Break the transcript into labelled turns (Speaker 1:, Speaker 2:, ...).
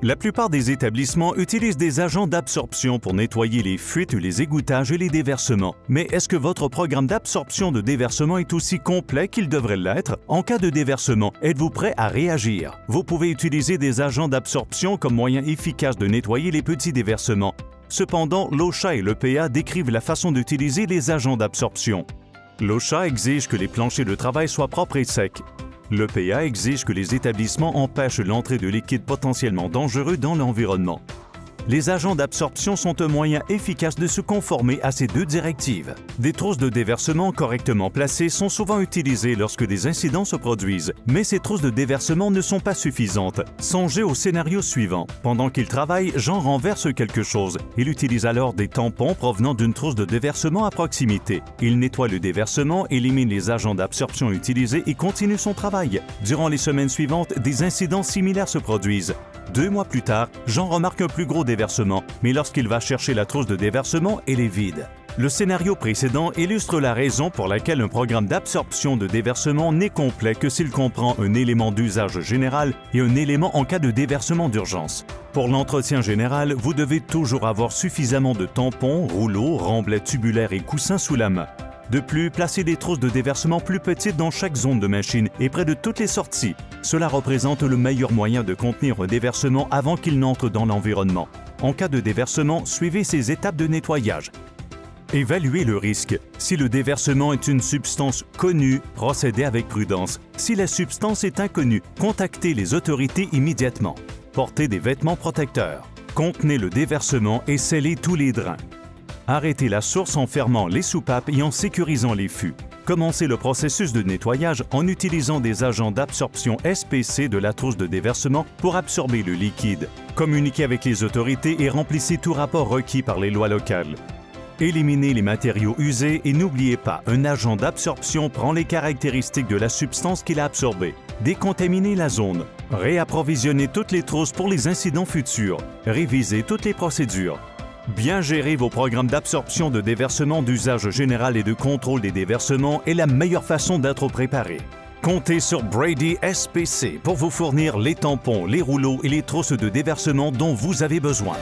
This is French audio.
Speaker 1: La plupart des établissements utilisent des agents d'absorption pour nettoyer les fuites, les égoutages et les déversements. Mais est-ce que votre programme d'absorption de déversement est aussi complet qu'il devrait l'être? En cas de déversement, êtes-vous prêt à réagir? Vous pouvez utiliser des agents d'absorption comme moyen efficace de nettoyer les petits déversements. Cependant, l'OSHA et l'EPA décrivent la façon d'utiliser les agents d'absorption. L'OSHA exige que les planchers de travail soient propres et secs. L'EPA exige que les établissements empêchent l'entrée de liquides potentiellement dangereux dans l'environnement. Les agents d'absorption sont un moyen efficace de se conformer à ces deux directives. Des trousses de déversement correctement placées sont souvent utilisées lorsque des incidents se produisent, mais ces trousses de déversement ne sont pas suffisantes. Songez au scénario suivant. Pendant qu'il travaille, Jean renverse quelque chose. Il utilise alors des tampons provenant d'une trousse de déversement à proximité. Il nettoie le déversement, élimine les agents d'absorption utilisés et continue son travail. Durant les semaines suivantes, des incidents similaires se produisent. 2 mois plus tard, Jean remarque un plus gros déversement, mais lorsqu'il va chercher la trousse de déversement, elle est vide. Le scénario précédent illustre la raison pour laquelle un programme d'absorption de déversement n'est complet que s'il comprend un élément d'usage général et un élément en cas de déversement d'urgence. Pour l'entretien général, vous devez toujours avoir suffisamment de tampons, rouleaux, remblais tubulaires et coussins sous la main. De plus, placez des trousses de déversement plus petites dans chaque zone de machine et près de toutes les sorties. Cela représente le meilleur moyen de contenir un déversement avant qu'il n'entre dans l'environnement. En cas de déversement, suivez ces étapes de nettoyage. Évaluez le risque. Si le déversement est une substance connue, procédez avec prudence. Si la substance est inconnue, contactez les autorités immédiatement. Portez des vêtements protecteurs. Contenez le déversement et scellez tous les drains. Arrêtez la source en fermant les soupapes et en sécurisant les fûts. Commencez le processus de nettoyage en utilisant des agents d'absorption SPC de la trousse de déversement pour absorber le liquide. Communiquez avec les autorités et remplissez tout rapport requis par les lois locales. Éliminez les matériaux usés et n'oubliez pas, un agent d'absorption prend les caractéristiques de la substance qu'il a absorbée. Décontaminez la zone. Réapprovisionnez toutes les trousses pour les incidents futurs. Révisez toutes les procédures. Bien gérer vos programmes d'absorption de déversement d'usage général et de contrôle des déversements est la meilleure façon d'être préparé. Comptez sur Brady SPC pour vous fournir les tampons, les rouleaux et les trousses de déversement dont vous avez besoin.